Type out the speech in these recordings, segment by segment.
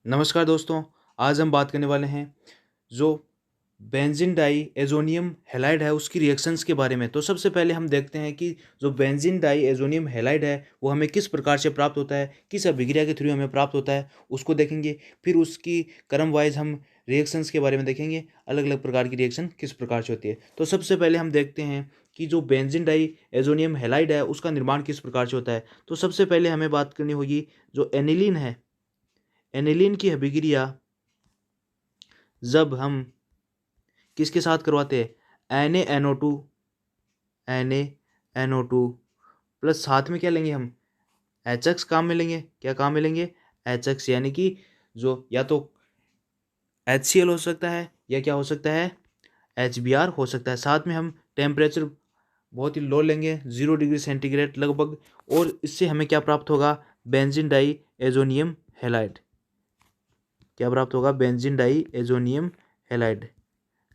नमस्कार दोस्तों। आज हम बात करने वाले हैं जो बेंजीन डाई एजोनियम हैलाइड है उसकी रिएक्शंस के बारे में। तो सबसे पहले हम देखते हैं कि जो बेंजीन डाई एजोनियम हैलाइड है वो हमें किस प्रकार से प्राप्त होता है, किस अभिक्रिया के थ्रू हमें प्राप्त होता है उसको देखेंगे। फिर उसकी क्रम वाइज हम रिएक्शंस के बारे में देखेंगे, अलग अलग प्रकार की रिएक्शन किस प्रकार से होती है। तो सबसे पहले हम देखते हैं कि जो बेंजीन डाई एजोनियम हैलाइड है उसका निर्माण किस प्रकार से होता है। तो सबसे पहले हमें बात करनी होगी जो एनिलीन है। एनिलीन की अभिक्रिया जब हम किसके साथ करवाते हैं, Na NO2 प्लस साथ में क्या लेंगे हम, HX काम में लेंगे। क्या काम में लेंगे, HX, यानी कि जो या तो HCl हो सकता है या क्या हो सकता है, HBr हो सकता है। साथ में हम टेम्परेचर बहुत ही लो लेंगे, 0 डिग्री सेंटीग्रेड लगभग, और इससे हमें क्या प्राप्त होगा, बेंजीन डाई एजोनियम हैलाइड। क्या प्राप्त होगा, benzene diazonium halide.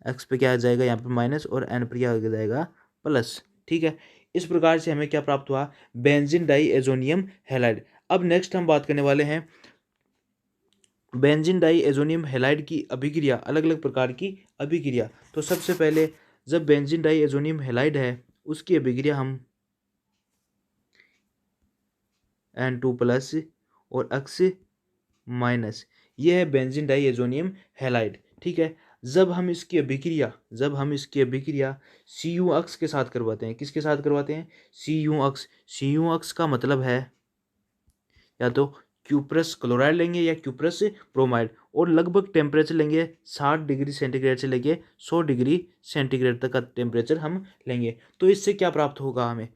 X पे क्या आ जाएगा यहाँ पे माइनस, और एन पर क्या आ जाएगा प्लस। ठीक है, इस प्रकार से हमें क्या प्राप्त हुआ, बेंजीन डाई एजोनियम हैलाइड। अब नेक्स्ट हम बात करने वाले हैं बेंजीन डाई एजोनियम हैलाइड की अभिक्रिया, अलग अलग प्रकार की अभिक्रिया। तो सबसे पहले जब बेंजीन डाई एजोनियम हैलाइड है उसकी अभिक्रिया हम N2 प्लस और X माइनस, ये है बेंजीन डाई एजोनियम हैलाइड। ठीक है, जब हम इसकी अभिक्रिया CuX के साथ करवाते हैं, किसके साथ करवाते हैं, CuX। CuX का मतलब है या तो क्यूप्रस क्लोराइड लेंगे या क्यूप्रस ब्रोमाइड, और लगभग टेम्परेचर लेंगे 60 डिग्री सेंटीग्रेड से लेके 100 डिग्री सेंटीग्रेड तक का टेम्परेचर हम लेंगे। तो इससे क्या प्राप्त होगा, हमें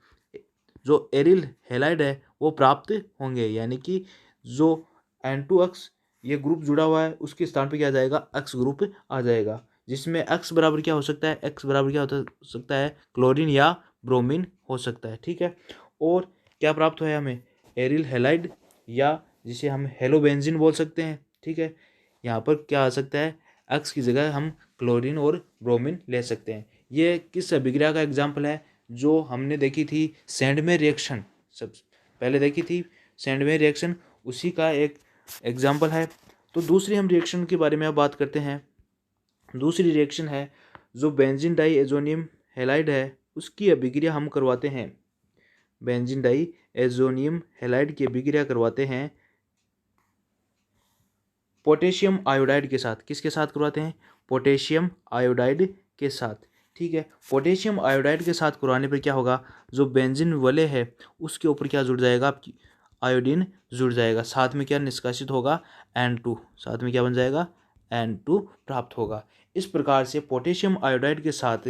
जो एरिल हैलाइड है वो प्राप्त होंगे, यानी कि जो N2X ये ग्रुप जुड़ा हुआ है उसके स्थान पे क्या आ जाएगा, X ग्रुप आ जाएगा, जिसमें X बराबर क्या हो सकता है, X बराबर क्या हो सकता है, क्लोरीन या ब्रोमीन हो सकता है। ठीक है, और क्या प्राप्त हुआ है हमें, एरिल हैलाइड, या जिसे हम हेलोबेंजीन बोल सकते हैं। ठीक है, यहाँ पर क्या आ सकता है, X की जगह हम क्लोरीन और ब्रोमीन ले सकते हैं। ये किस अभिक्रिया का एग्जाम्पल है, जो हमने देखी थी सैंडमे रिएक्शन, सब पहले देखी थी सैंडमे रिएक्शन, उसी का एक एग्जाम्पल है। तो दूसरी हम रिएक्शन के बारे में अब बात करते हैं। दूसरी रिएक्शन है जो बेंजीन डाई एजोनियम हैलाइड है उसकी अभिक्रिया हम करवाते हैं, बेंजीन डाई एजोनियम हैलाइड की अभिक्रिया करवाते हैं पोटेशियम आयोडाइड के साथ। किसके साथ करवाते हैं, पोटेशियम आयोडाइड के साथ। ठीक है, पोटेशियम आयोडाइड के साथ करवाने पर क्या होगा, जो बेंजीन वलय है उसके ऊपर क्या जुड़ जाएगा, आपकी आयोडीन जुड़ जाएगा। साथ में क्या निष्कासित होगा, N2, साथ में क्या बन जाएगा, N2 प्राप्त होगा। इस प्रकार से पोटेशियम आयोडाइड के साथ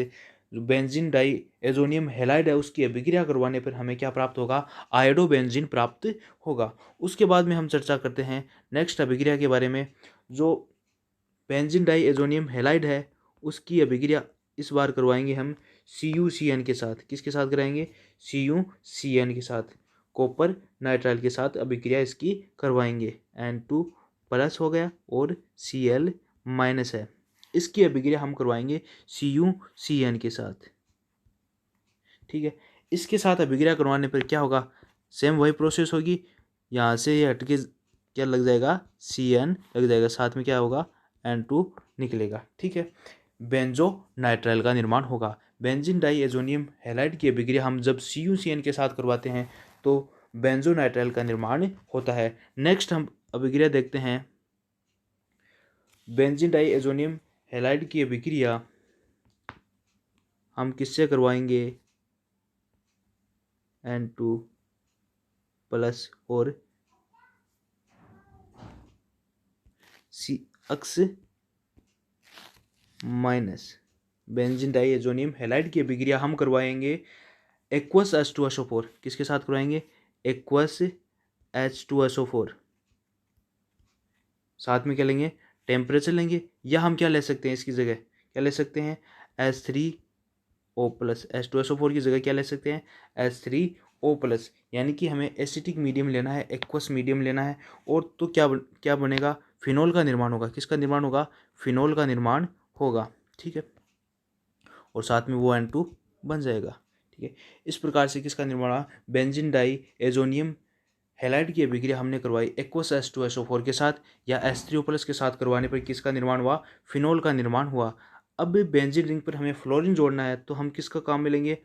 जो बेंजीन डाई एजोनियम हैलाइड है उसकी अभिक्रिया करवाने पर हमें क्या प्राप्त होगा, आयोडोबेंजीन प्राप्त होगा। उसके बाद में हम चर्चा करते हैं नेक्स्ट अभिक्रिया के बारे में। जो बेंजीन डाई एजोनियम हैलाइड है उसकी अभिक्रिया इस बार करवाएंगे हम CuCN के साथ। किसके साथ कराएंगे, CuCN के साथ, कॉपर नाइट्राइल के साथ अभिक्रिया इसकी करवाएंगे। N2 प्लस हो गया और Cl माइनस है, इसकी अभिक्रिया हम करवाएंगे CuCN के साथ। ठीक है, इसके साथ अभिक्रिया करवाने पर क्या होगा, सेम वही प्रोसेस होगी, यहाँ से ये हट के क्या लग जाएगा, Cn लग जाएगा, साथ में क्या होगा, N2 निकलेगा। ठीक है, बेंजो नाइट्राइल का निर्माण होगा। बेंजीन डाई एजोनियम हैलाइड की अभिक्रिया हम जब CuCN के साथ करवाते हैं तो बेंजो नाइट्राइल का निर्माण होता है। नेक्स्ट हम अभिक्रिया देखते हैं, बेंजीन डाई एजोनियम हैलाइड की अभिक्रिया हम किससे करवाएंगे, N2 प्लस और CX minus, benzene diazonium halide की अभिक्रिया हम करवाएंगे एक्वस H2SO4। किसके साथ करवाएंगे, एक्वस H2SO4। साथ में क्या लेंगे, टेम्परेचर लेंगे, या हम क्या ले सकते हैं, इसकी जगह क्या ले सकते हैं, H3O प्लस। H2SO4 की जगह क्या ले सकते हैं, H3O प्लस, यानी कि हमें एसिटिक मीडियम लेना है, एक्वस मीडियम लेना है, और तो क्या बनेगा, फिनोल का निर्माण होगा। किसका निर्माण होगा, फिनोल का निर्माण होगा। ठीक है, और साथ में वो N2 बन जाएगा। ठीक है, इस प्रकार से किसका निर्माण हुआ, बेंजीन डाई एजोनियम हैलाइड की अभिक्रिया हमने करवाई एक्वस H2SO4 के साथ या H3O+ के साथ करवाने पर किसका निर्माण हुआ, फिनोल का निर्माण हुआ। अब बेंजीन रिंग पर हमें फ्लोरीन जोड़ना है तो हम किसका काम में लेंगे,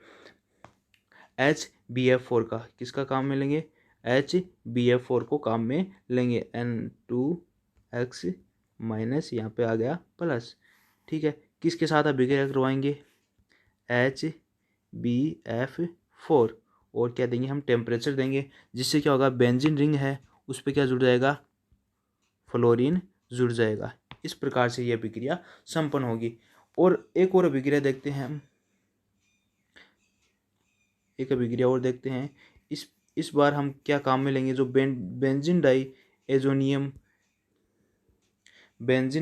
HBF4 का। किसका काम में लेंगे, HBF4 को काम में लेंगे। N2X- यहाँ पे आ गया प्लस, ठीक है। किसके साथ अभिक्रिया करवाएंगे, HBF4, और क्या देंगे हम, टेम्परेचर देंगे, जिससे क्या होगा, बेंजीन रिंग है उस पर क्या जुड़ जाएगा, फ्लोरीन जुड़ जाएगा। इस प्रकार से यह अभिक्रिया संपन्न होगी। और एक और अभिक्रिया देखते हैं हम, एक अभिक्रिया और देखते हैं। इस बार हम क्या काम में लेंगे, जो बेंजीन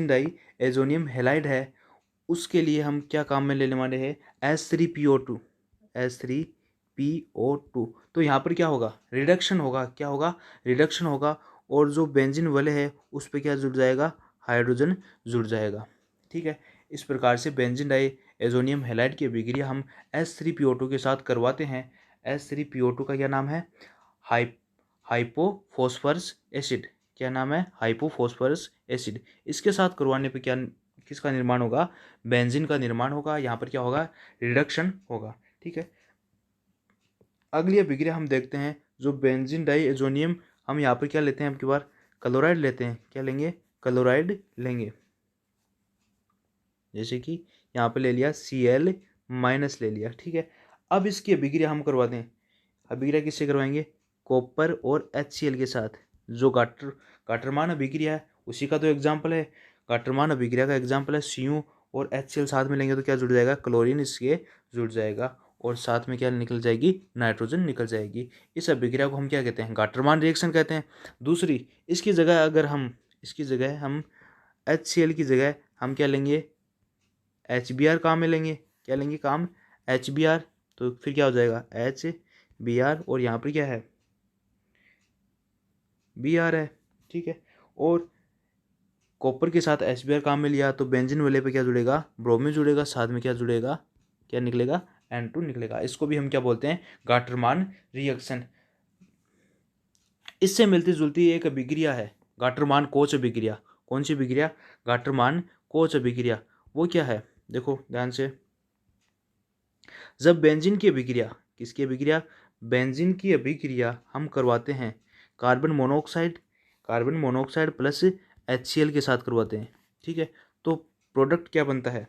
डाई एजोनियम हैलाइड है उसके लिए हम क्या काम में लेने वाले हैं, H3PO2। तो यहाँ पर क्या होगा, रिडक्शन होगा। क्या होगा, रिडक्शन होगा। और जो बेंजीन वाले है उस पर क्या जुड़ जाएगा, हाइड्रोजन जुड़ जाएगा, ठीक है। इस प्रकार से बेंजीन डाई एजोनियम हैलाइड की अभिक्रिया हम H3PO2 के साथ करवाते हैं। H3PO2 का क्या नाम है, हाइपोफॉस्फरस एसिड। क्या नाम है, हाइपोफॉस्फरस एसिड। इसके साथ करवाने पे क्या, किसका निर्माण होगा, बेंजीन का निर्माण होगा। यहाँ पर क्या होगा, रिडक्शन होगा, ठीक है। अगली अभिक्रिया हम देखते हैं, जो बेंजीन डाई एजोनियम, हम यहाँ पर क्या लेते हैं, अब की बार क्लोराइड लेते हैं। क्या लेंगे, क्लोराइड लेंगे। जैसे कि यहाँ पे ले लिया Cl- ले लिया, ठीक है। अब इसकी अभिक्रिया हम करवाते हैं। अभिक्रिया किससे करवाएंगे, कॉपर और HCl के साथ। जो गाटरमान अभिक्रिया है उसी का तो एग्जाम्पल है। गाटरमान अभिक्रिया का एग्जाम्पल है Cu और HCl साथ में लेंगे तो क्या जुड़ जाएगा, क्लोरीन इसके जुड़ जाएगा, और साथ में क्या निकल जाएगी, नाइट्रोजन निकल जाएगी। इस अभिक्रिया को हम क्या कहते हैं, गाटरमान रिएक्शन कहते हैं। दूसरी, इसकी जगह हम HCl की जगह हम क्या लेंगे, HBr काम में लेंगे। क्या लेंगे काम, HBr। तो फिर क्या हो जाएगा, HBr, और यहाँ पर क्या है, Br है, ठीक है। और कॉपर के साथ HBr काम में लिया तो बेंजीन वाले पे क्या जुड़ेगा, ब्रोमीन जुड़ेगा, साथ में क्या जुड़ेगा, क्या निकलेगा, N2 निकलेगा। इसको भी हम क्या बोलते हैं, गाटरमान रिएक्शन। इससे मिलती जुलती एक अभिक्रिया है, गाटरमान कोच अभिक्रिया। कौन सी अभिक्रिया, गाटरमान कोच अभिक्रिया। वो क्या है, देखो ध्यान से। जब बेंजीन की अभिक्रिया, किसकी अभिक्रिया, बेंजीन की अभिक्रिया हम करवाते हैं कार्बन मोनोऑक्साइड प्लस HCl के साथ करवाते हैं, ठीक है। तो प्रोडक्ट क्या बनता है,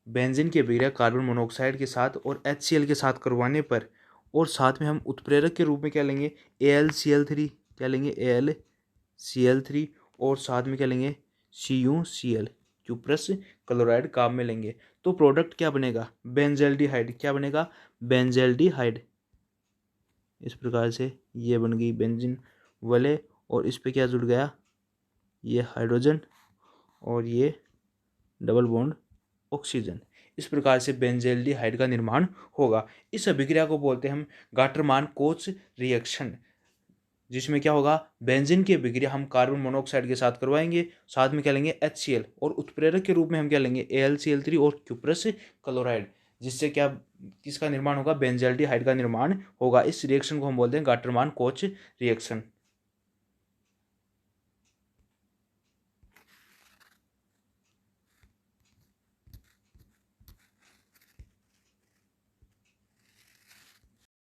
बेंजीन की अभिक्रिया कार्बन मोनोऑक्साइड के साथ और HCl के साथ करवाने पर, और साथ में हम उत्प्रेरक के रूप में क्या लेंगे, AlCl3। क्या लेंगे, AlCl3, और साथ में क्या लेंगे, CuCl, क्यूप्रस क्लोराइड काम में लेंगे। तो प्रोडक्ट क्या बनेगा, बेंजल्डिहाइड। क्या बनेगा, बेंजल्डिहाइड। इस प्रकार से ये बन गई बेंजीन वाले, और इस पे क्या जुड़ गया, ये हाइड्रोजन और ये डबल बॉन्ड ऑक्सीजन। इस प्रकार से बेंजल्डिहाइड का निर्माण होगा। इस अभिक्रिया को बोलते हैं हम गाटरमान कोच रिएक्शन, जिसमें क्या होगा, बेंजीन की अभिक्रिया हम कार्बन मोनोऑक्साइड के साथ करवाएंगे, साथ में क्या लेंगे, HCl, और उत्प्रेरक के रूप में हम क्या लेंगे, AlCl3 और क्यूप्रस क्लोराइड, जिससे क्या, किसका निर्माण होगा, बेंजल्डिहाइड का निर्माण होगा। इस रिएक्शन को हम बोलते हैं गाटरमान कोच रिएक्शन।